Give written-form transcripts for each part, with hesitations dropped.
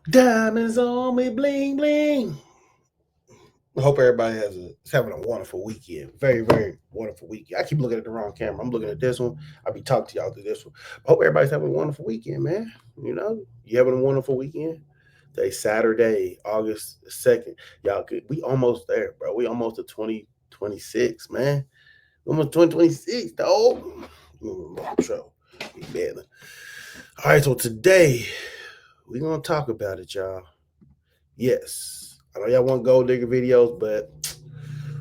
Diamonds on me, bling bling. I hope everybody is having a wonderful weekend. Very, very wonderful weekend. I keep looking at the wrong camera. I'm looking at this one. I'll be talking to y'all through this one. I hope everybody's having a wonderful weekend, man. You having a wonderful weekend? Today's Saturday, August 2nd. Y'all, we almost there, bro. We almost to 2026, man. Almost 2026, dog. Show. All right, so today we're going to talk about it, y'all. Yes, I know y'all want gold digger videos, but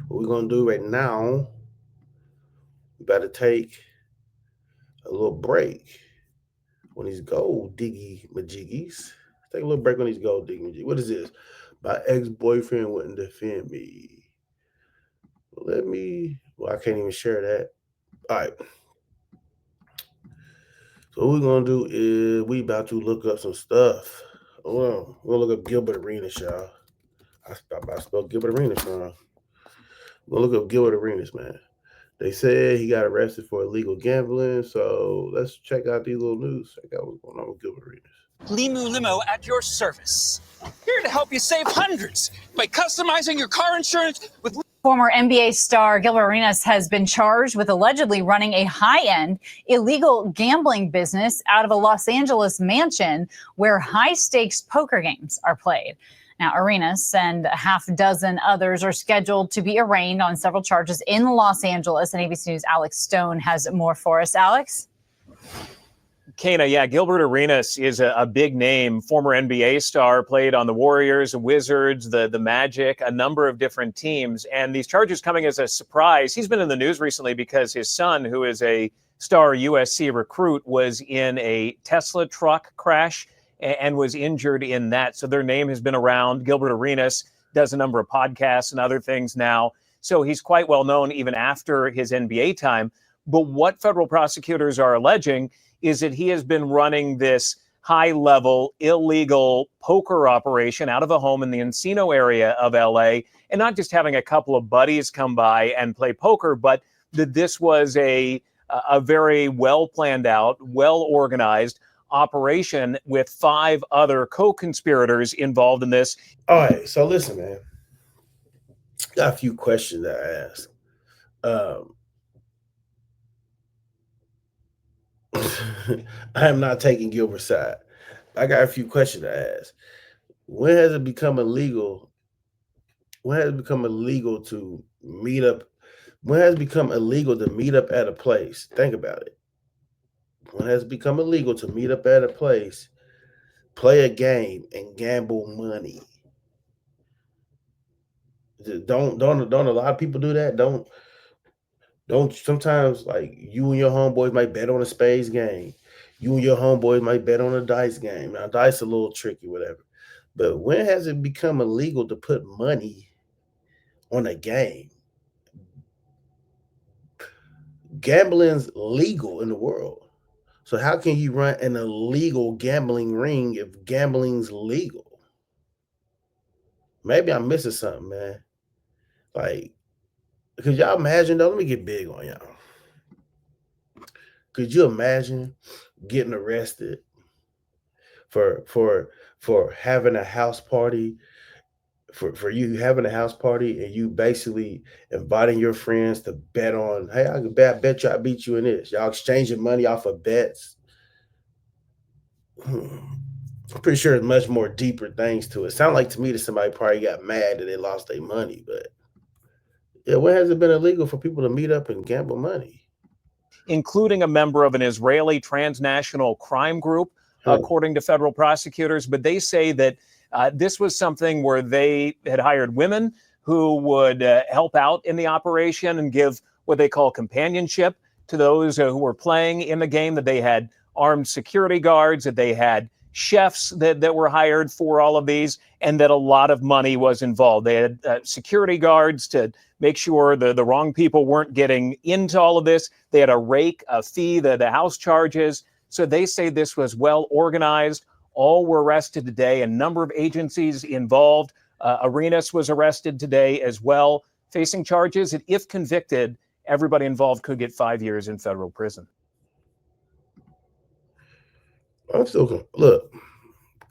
what we're gonna do right now, we better take a little break on these gold diggy majiggies. Take a little break on these gold diggy majiggies. What is this? My ex-boyfriend wouldn't defend me. Well, I can't even share that. All right. So what we're gonna do is we about to look up some stuff. Well, we're gonna look up Gilbert Arenas, y'all. I spelled Gilbert Arenas wrong. We're gonna look up Gilbert Arenas, man. They said he got arrested for illegal gambling. So let's check out these little news. Check out what's going on with Gilbert Arenas. Limu Limo at your service. Here to help you save hundreds by customizing your car insurance with. Former NBA star Gilbert Arenas has been charged with allegedly running a high-end illegal gambling business out of a Los Angeles mansion where high-stakes poker games are played. Now, Arenas and a half dozen others are scheduled to be arraigned on several charges in Los Angeles. And ABC News' Alex Stone has more for us. Alex? Kana, yeah, Gilbert Arenas is a big name, former NBA star, played on the Warriors, the Wizards, the Magic, a number of different teams. And these charges coming as a surprise. He's been in the news recently because his son, who is a star USC recruit, was in a Tesla truck crash and was injured in that. So their name has been around. Gilbert Arenas does a number of podcasts and other things now. So he's quite well known even after his NBA time. But what federal prosecutors are alleging is that he has been running this high-level illegal poker operation out of a home in the Encino area of LA, and not just having a couple of buddies come by and play poker, but that this was a very well-planned out, well-organized operation with 5 other co-conspirators involved in this. All right, so listen, man. Got a few questions that I asked. I am not taking Gilbert's side. I got a few questions to ask. When has it become illegal? When has it become illegal to meet up? When has it become illegal to meet up at a place? Think about it. When has it become illegal to meet up at a place, play a game, and gamble money? Don't a lot of people do that? Don't sometimes, like, you and your homeboys might bet on a spades game. You and your homeboys might bet on a dice game. Now, dice a little tricky, whatever. But when has it become illegal to put money on a game? Gambling's legal in the world. So how can you run an illegal gambling ring if gambling's legal? Maybe I'm missing something, man. Like, could y'all imagine though? Let me get big on y'all. Could you imagine getting arrested for having a house party, for you having a house party and you basically inviting your friends to bet on, hey, I bet you I beat you in this. Y'all exchanging money off of bets. I'm pretty sure there's much more deeper things to it. Sound like to me that somebody probably got mad that they lost their money, but yeah, when has it been illegal for people to meet up and gamble money? Including a member of an Israeli transnational crime group, according to federal prosecutors. But they say that this was something where they had hired women who would help out in the operation and give what they call companionship to those who were playing in the game, that they had armed security guards, that they had chefs that were hired for all of these, and that a lot of money was involved. They had security guards to make sure the wrong people weren't getting into all of this. They had a rake, a fee, the house charges. So they say this was well organized. All were arrested today. A number of agencies involved. Arenas was arrested today as well, facing charges that, if convicted, everybody involved could get 5 years in federal prison. I'm still look.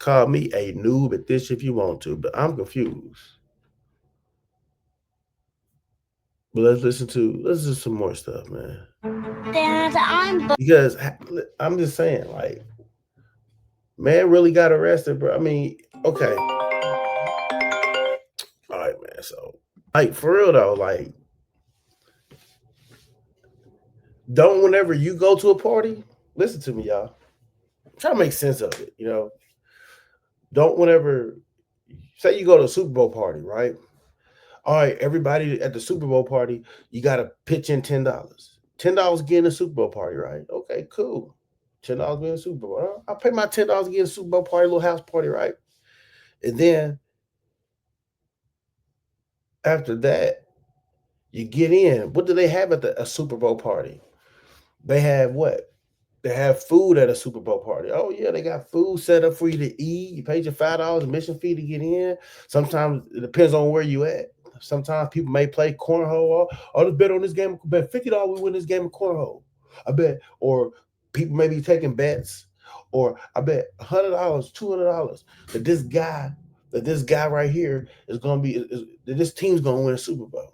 Call me a noob at this if you want to, but I'm confused. But let's listen to some more stuff, man. Dad, Because I'm just saying, like, man really got arrested, bro. I mean, okay. All right, man. So, like, for real though, like, don't whenever you go to a party, listen to me, y'all. Try to make sense of it, you know. Don't whenever say you go to a Super Bowl party, right? All right, everybody at the Super Bowl party, you gotta pitch in $10. $10 getting a Super Bowl party, right? Okay, cool. $10 getting a Super Bowl. I'll pay my $10 to get a Super Bowl party, a little house party, right? And then after that, you get in. What do they have at a Super Bowl party? They have what? They have food at a Super Bowl party. Oh, yeah, they got food set up for you to eat. You paid your $5 admission fee to get in. Sometimes it depends on where you at. Sometimes people may play cornhole. I'll just bet on this game. Bet $50 we win this game of cornhole. I bet. Or people may be taking bets. Or I bet $100, $200 that this guy right here is going to be, that this team's going to win a Super Bowl.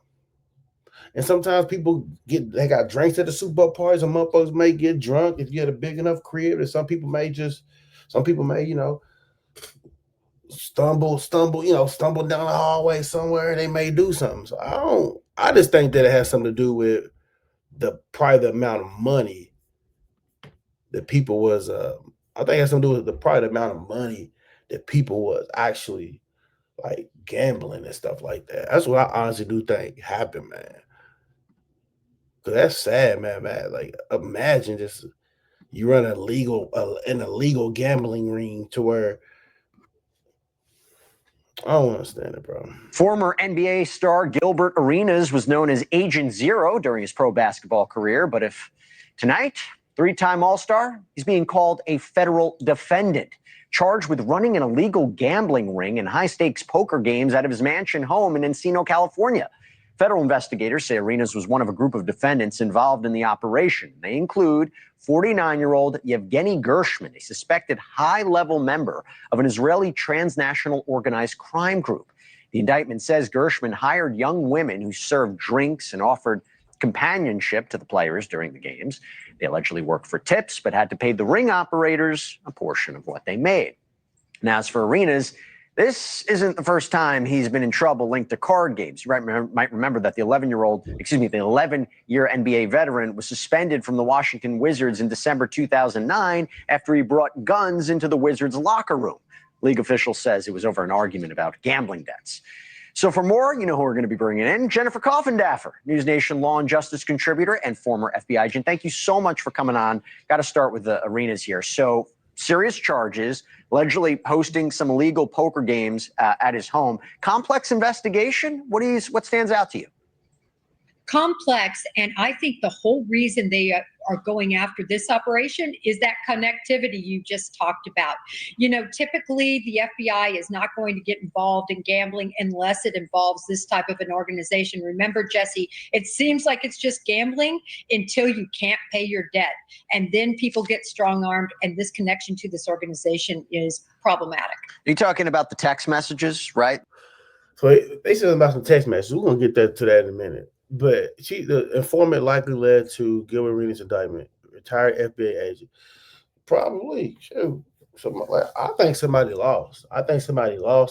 And sometimes people they got drinks at the Super Bowl parties, and motherfuckers may get drunk if you had a big enough crib. And some people may, you know, stumble down the hallway somewhere, and they may do something. So I just think that it has something to do with probably the amount of money that people was, I think it has something to do with the amount of money that people was actually like gambling and stuff like that. That's what I honestly do think happened, man. Cause that's sad, man. Like, imagine just you run an illegal gambling ring to where I don't understand it, bro. Former NBA star Gilbert Arenas was known as Agent Zero during his pro basketball career, but if tonight, three-time All-Star, he's being called a federal defendant, charged with running an illegal gambling ring and high-stakes poker games out of his mansion home in Encino, California. Federal investigators say Arenas was one of a group of defendants involved in the operation. They include 49-year-old Yevgeny Gershman, a suspected high-level member of an Israeli transnational organized crime group. The indictment says Gershman hired young women who served drinks and offered companionship to the players during the games. They allegedly worked for tips, but had to pay the ring operators a portion of what they made. Now, as for Arenas, this isn't the first time he's been in trouble linked to card games. You might remember that the 11-year NBA veteran was suspended from the Washington Wizards in December 2009 after he brought guns into the Wizards' locker room. League official says it was over an argument about gambling debts. So for more, you know who we're going to be bringing in, Jennifer Coffindaffer, News Nation law and justice contributor and former FBI agent. Thank you so much for coming on. Got to start with the Arenas here. So serious charges, allegedly hosting some illegal poker games at his home. Complex investigation. What stands out to you? Complex, and I think the whole reason they are going after this operation is that connectivity you just talked about. You know, typically the FBI is not going to get involved in gambling unless it involves this type of an organization. Remember, Jesse, it seems like it's just gambling until you can't pay your debt, and then people get strong-armed, and this connection to this organization is problematic. You're talking about the text messages, right? So they said about some text messages. We're gonna get to that in a minute. But the informant likely led to Gilbert Arenas' indictment. Retired FBI agent, probably. Shoot, I think somebody lost.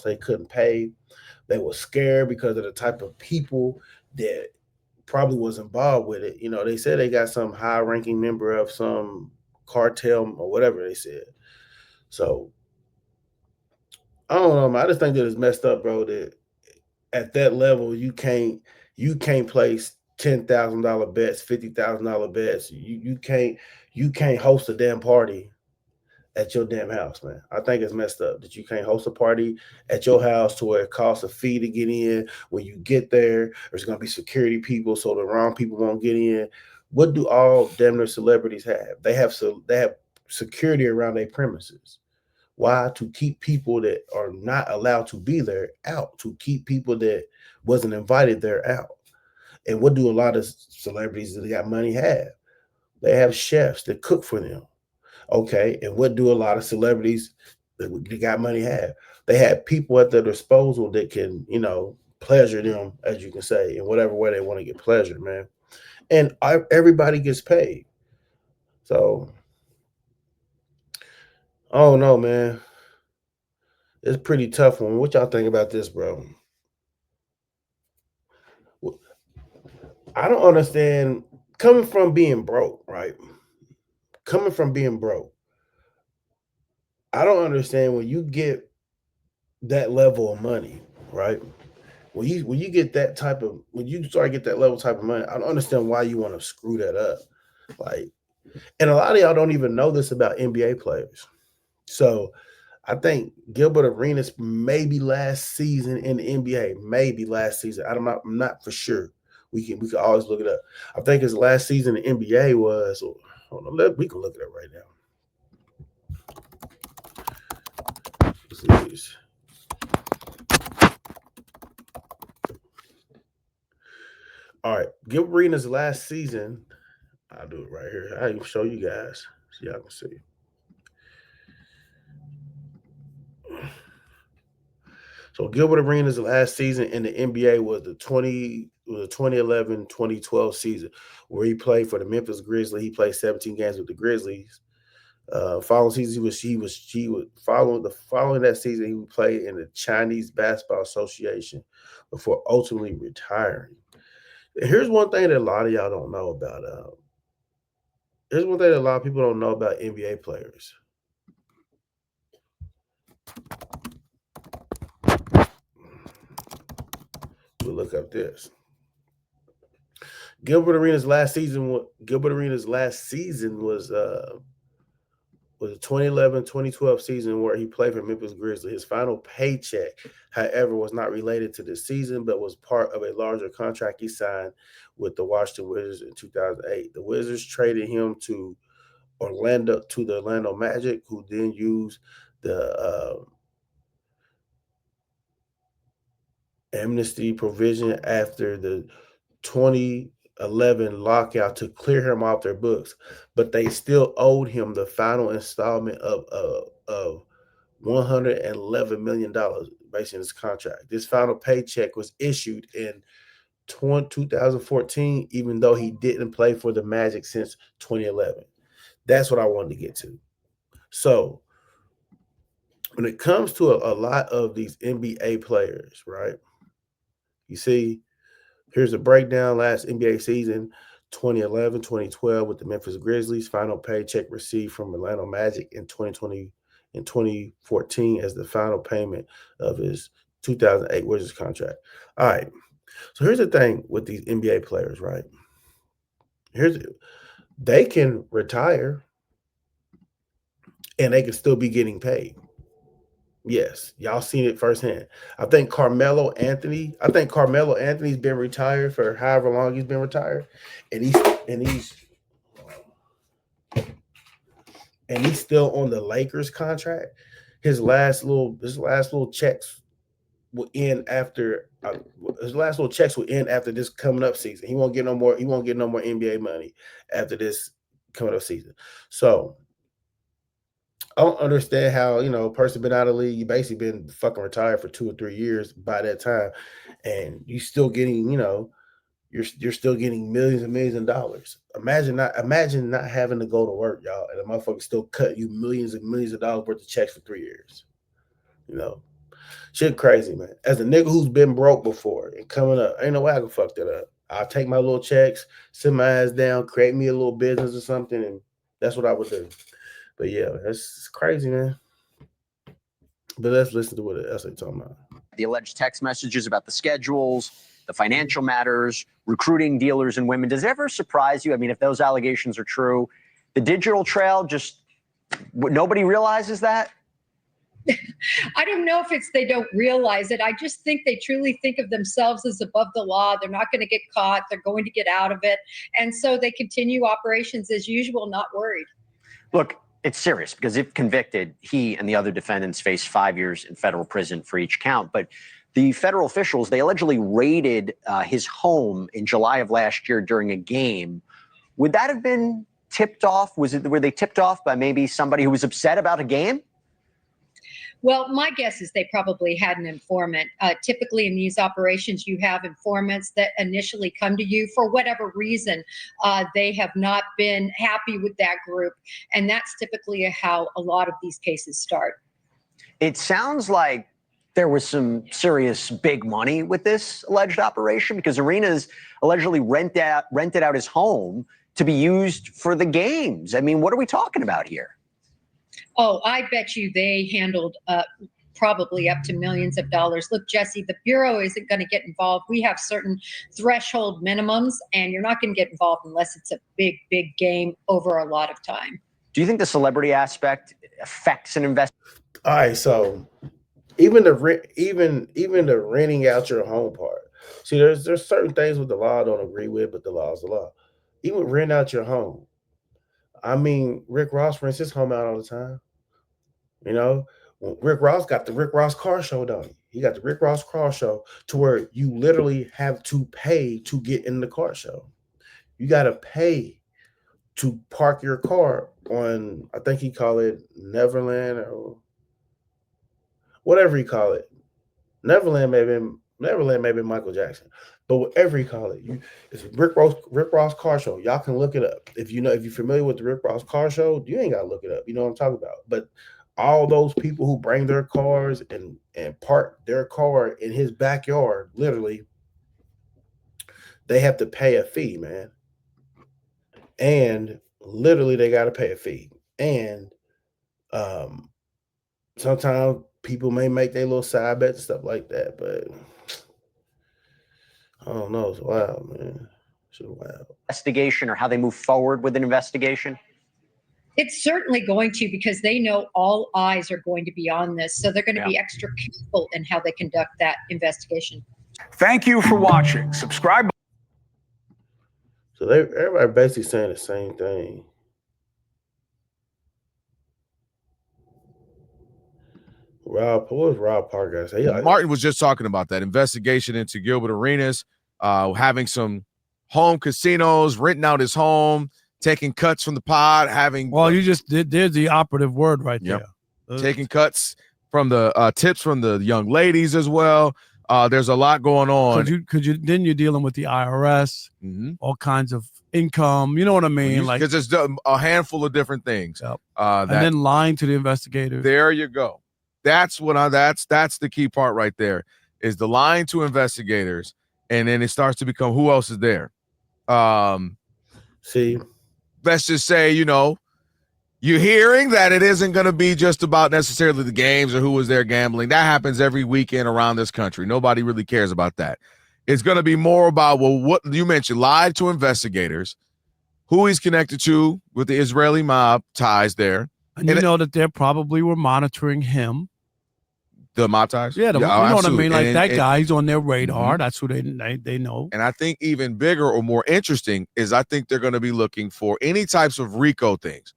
They couldn't pay. They were scared because of the type of people that probably was involved with it. You know, they said they got some high-ranking member of some cartel or whatever they said. So I don't know, man. I just think that it's messed up, bro. That at that level, you can't place $10,000 bets, $50,000 bets. You can't host a damn party at your damn house, man. I think it's messed up that you can't host a party at your house to where it costs a fee to get in. When you get there, there's gonna be security people so the wrong people won't get in. What do all damn near celebrities have? They have security around their premises. Why? To keep people that are not allowed to be there out, to keep people that wasn't invited there out. And what do a lot of celebrities that got money have? They have chefs that cook for them. Okay. And what do a lot of celebrities They got money have. They had people at their disposal that can, you know, pleasure them, as you can say, in whatever way they want to get pleasure, man. And everybody gets paid. So, oh no, man. It's a pretty tough one. What y'all think about this, bro? I don't understand coming from being broke, right? Coming from being broke. I don't understand when you get that level of money, right? When you get that type of when you start to get that level type of money, I don't understand why you want to screw that up. Like, and a lot of y'all don't even know this about NBA players. So I think Gilbert Arenas maybe last season in the NBA, maybe last season. I'm not for sure. We can always look it up. I think his last season in the NBA was. Hold on, we can look it up right now. Let's see this. All right, Gilbert Arenas last season. I'll do it right here. I can show you guys so y'all can see. So Gilbert Arenas' last season in the NBA was the 2011-2012 season, where he played for the Memphis Grizzlies. He played 17 games with the Grizzlies. Following season, following that season, he would play in the Chinese Basketball Association before ultimately retiring. And here's one thing that a lot of y'all don't know about. Here's one thing that a lot of people don't know about NBA players. We'll look up this. Gilbert Arenas' last season was the 2011-2012 season where he played for Memphis Grizzlies. His final paycheck, however, was not related to this season, but was part of a larger contract he signed with the Washington Wizards in 2008. The Wizards traded him to the Orlando Magic, who then used the amnesty provision after the 2011 lockout to clear him off their books, but they still owed him the final installment of $111 million based on his contract. This final paycheck was issued in 2014, even though he didn't play for the Magic since 2011. That's what I wanted to get to. So when it comes to a lot of these NBA players, right? You see, here's a breakdown. Last NBA season, 2011-2012 with the Memphis Grizzlies. Final paycheck received from Orlando Magic in 2014 as the final payment of his 2008 Wizards contract. All right. So here's the thing with these NBA players, right? They can retire and they can still be getting paid. Yes, y'all seen it firsthand. I think Carmelo Anthony's been retired for however long he's been retired, and he's still on the Lakers contract. His last little checks will end after this coming up season. He won't get no more NBA money after this coming up season. So I don't understand how, a person been out of the league, you basically been fucking retired for 2 or 3 years by that time, and you still getting, you're still getting millions and millions of dollars. Imagine not having to go to work, y'all, and the motherfucker still cut you millions and millions of dollars worth of checks for 3 years. Shit crazy, man. As a nigga who's been broke before and coming up, ain't no way I can fuck that up. I'll take my little checks, sit my ass down, create me a little business or something, and that's what I would do. But yeah, that's crazy, man. But let's listen to what else they're talking about. The alleged text messages about the schedules, the financial matters, recruiting dealers and women. Does it ever surprise you? I mean, if those allegations are true, the digital trail, just nobody realizes that? I don't know if it's they don't realize it. I just think they truly think of themselves as above the law. They're not going to get caught. They're going to get out of it. And so they continue operations as usual, not worried. Look, it's serious because if convicted, he and the other defendants face 5 years in federal prison for each count. But the federal officials, they allegedly raided his home in July of last year during a game. Would that have been tipped off? Were they tipped off by maybe somebody who was upset about a game? Well, my guess is they probably had an informant. Typically in these operations, you have informants that initially come to you for whatever reason. They have not been happy with that group. And that's typically how a lot of these cases start. It sounds like there was some serious big money with this alleged operation, because Arenas allegedly rented out his home to be used for the games. I mean, what are we talking about here? Oh, I bet you they handled probably up to millions of dollars. Look, Jesse, the Bureau isn't going to get involved. We have certain threshold minimums, and you're not going to get involved unless it's a big, big game over a lot of time. Do you think the celebrity aspect affects an investigation? All right, so even the renting out your home part. See, there's certain things with the law I don't agree with, but the law is the law. Even rent out your home. I mean, Rick Ross rents his home out all the time. You know, Rick Ross got the Rick Ross car show, don't he? He got the Rick Ross car show to where you literally have to pay to get in the car show. You got to pay to park your car on, I think he call it Neverland or whatever he call it. Neverland maybe Michael Jackson. But whatever he call it, it's Rick Ross car show. Y'all can look it up. If you're familiar with the Rick Ross car show, you ain't gotta look it up. You know what I'm talking about. But all those people who bring their cars and park their car in his backyard, literally, they have to pay a fee, man. And literally they gotta pay a fee. And sometimes people may make their little side bets and stuff like that, but I don't know. It's wild, man. It's wild. Investigation, or how they move forward with an investigation? It's certainly going to, because they know all eyes are going to be on this. So they're going to be extra careful in how they conduct that investigation. Thank you for watching. Subscribe. So everybody basically saying the same thing. What was Rob Parker say? Martin was just talking about that investigation into Gilbert Arenas, having some home casinos, renting out his home, taking cuts from the pod, having. Well, you just did. There's the operative word right there. Taking cuts from the tips from the young ladies as well. There's a lot going on. Then you're dealing with the IRS, all kinds of income. You know what I mean? Because there's a handful of different things. And then lying to the investigators. There you go. That's the key part right there, is the lying to investigators, and then it starts to become who else is there. See, let's just say, you're hearing that it isn't going to be just about necessarily the games or who was there gambling. That happens every weekend around this country. Nobody really cares about that. It's going to be more about, what you mentioned, lied to investigators, who he's connected to with the Israeli mob ties there. And you know that they probably were monitoring him. The mob ties? Yeah, you know what I mean? Like that guy, he's on their radar. That's who they know. And I think even bigger or more interesting is I think they're going to be looking for any types of RICO things.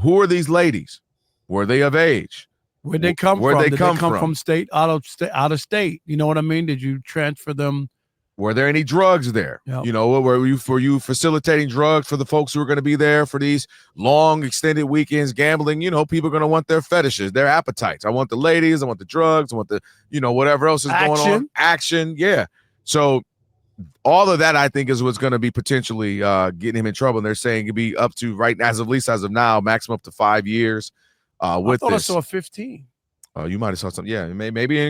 Who are these ladies? Were they of age? Where'd they come from? Did they come from out of state? You know what I mean? Did you transfer them? Were there any drugs there? Yep. Were you facilitating drugs for the folks who are going to be there for these long extended weekends gambling? People are going to want their fetishes, their appetites. I want the ladies, I want the drugs, I want the, whatever else is going on. Action. Yeah. So all of that, I think, is what's going to be potentially getting him in trouble. And they're saying it'd be up to, right as of now, maximum up to 5 years. With I thought this. I saw 15. Oh, you might have saw something. Yeah, maybe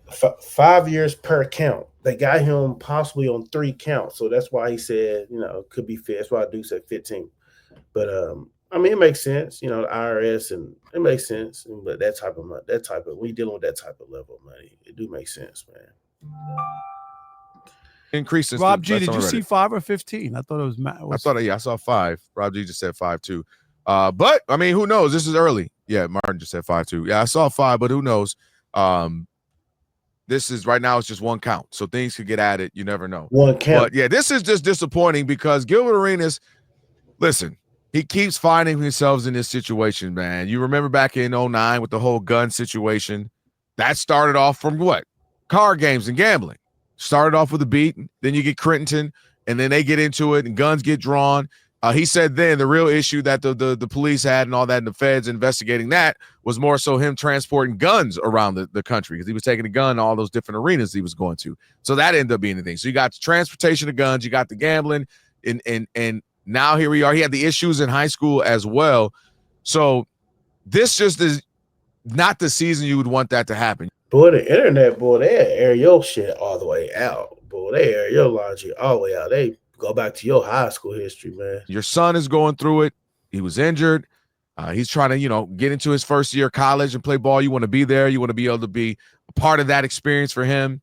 5 years per count. They got him possibly on 3 counts, so that's why he said, could be fit. That's why I do say 15. But I mean, it makes sense, the IRS, and it makes sense. But that type of we dealing with that type of level of money, it do make sense, man. Increases. Rob G, did you see 5 or 15? I thought it was. I saw 5. Rob G just said 5 too. But I mean, who knows? This is early. Yeah, Martin just said 5 too. Yeah, I saw 5, but who knows? This is right now, it's just 1 count. So things could get added. You never know. 1 count. But yeah, this is just disappointing because Gilbert Arenas, listen, he keeps finding himself in this situation, man. You remember back in 2009 with the whole gun situation? That started off from what? Card games and gambling. Started off with a beat. Then you get Crittenton, and then they get into it, and guns get drawn. He said then the real issue that the police had and all that, and the feds investigating that was more so him transporting guns around the country because he was taking a gun to all those different arenas he was going to. So that ended up being the thing. So you got the transportation of guns, you got the gambling, and now here we are. He had the issues in high school as well. So this just is not the season you would want that to happen. Boy, the internet, boy, they air your shit all the way out. Boy, they air your laundry all the way out. They go back to your high school history, man. Your son is going through it. He was injured. He's trying to, get into his first year of college and play ball. You want to be there. You want to be able to be a part of that experience for him.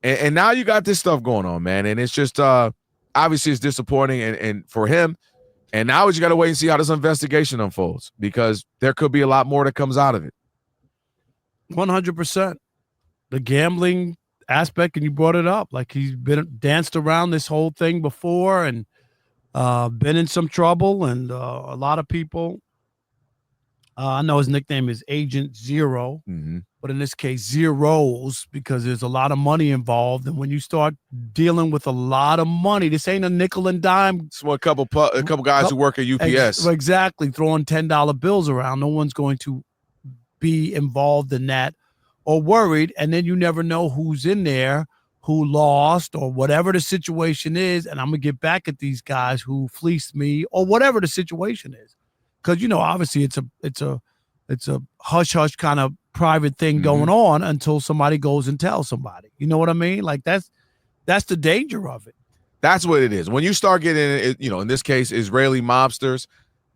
And now you got this stuff going on, man. And it's just obviously it's disappointing and for him. And now you got to wait and see how this investigation unfolds because there could be a lot more that comes out of it. 100%. The gambling aspect, and you brought it up, like he's been danced around this whole thing before and been in some trouble, and a lot of people, I know his nickname is Agent Zero, but in this case zeros, because there's a lot of money involved, and when you start dealing with a lot of money, this ain't a nickel and dime. It's a couple guys who work at UPS. Exactly, throwing $10 bills around. No one's going to be involved in that or worried, and then you never know who's in there, who lost, or whatever the situation is, and I'm gonna get back at these guys who fleeced me, or whatever the situation is, because obviously it's a hush hush kind of private thing going on until somebody goes and tells somebody. You know what I mean? Like that's the danger of it. That's what it is. When you start getting, in this case, Israeli mobsters,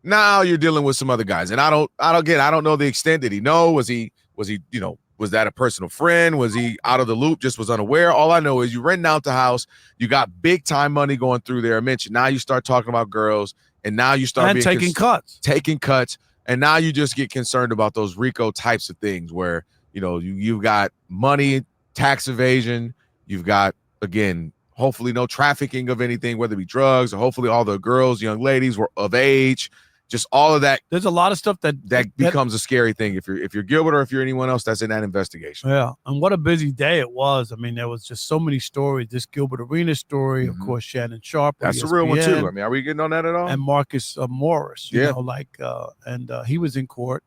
now you're dealing with some other guys, and I don't know the extent. Did he know? Was he? Was that a personal friend? Was he out of the loop, just was unaware? All I know is you renting out the house, you got big time money going through there. I mentioned now you start talking about girls, and now you start taking cuts. And now you just get concerned about those RICO types of things where, you've got money, tax evasion, you've got, again, hopefully no trafficking of anything, whether it be drugs, or hopefully all the girls, young ladies were of age. Just all of that. There's a lot of stuff that becomes a scary thing if you're Gilbert or if you're anyone else that's in that investigation. Yeah, and what a busy day it was. I mean, there was just so many stories. This Gilbert Arenas story, of course, Shannon Sharp. That's a real one too. I mean, are we getting on that at all? And Marcus Morris. You know, he was in court,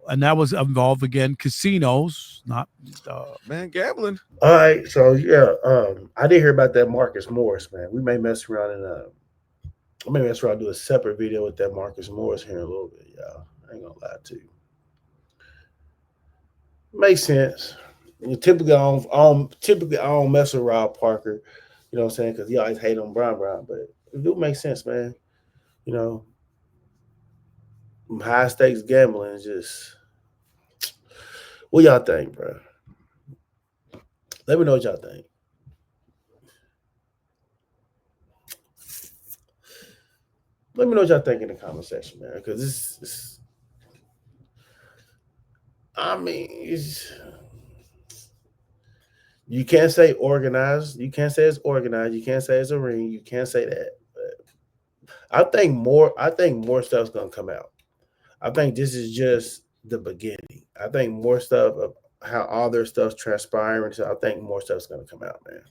and that was involved again casinos, not gambling. All right, so I did hear about that Marcus Morris, man. We may mess around and maybe that's where I'll do a separate video with that Marcus Morris here in a little bit, y'all. I ain't gonna lie to you. Makes sense. Typically, I don't mess with Rob Parker, you know what I'm saying? Because he always hate on Brown, but it do make sense, man. High stakes gambling is just. What y'all think, bro? Let me know what y'all think. Let me know what y'all think in the comment section, man. Because you can't say organized. You can't say it's organized. You can't say it's a ring. You can't say that. But I think more stuff's gonna come out. I think this is just the beginning. I think more stuff of how all their stuff's transpiring. So I think more stuff's gonna come out, man.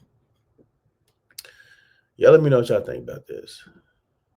Y'all let me know what y'all think about this.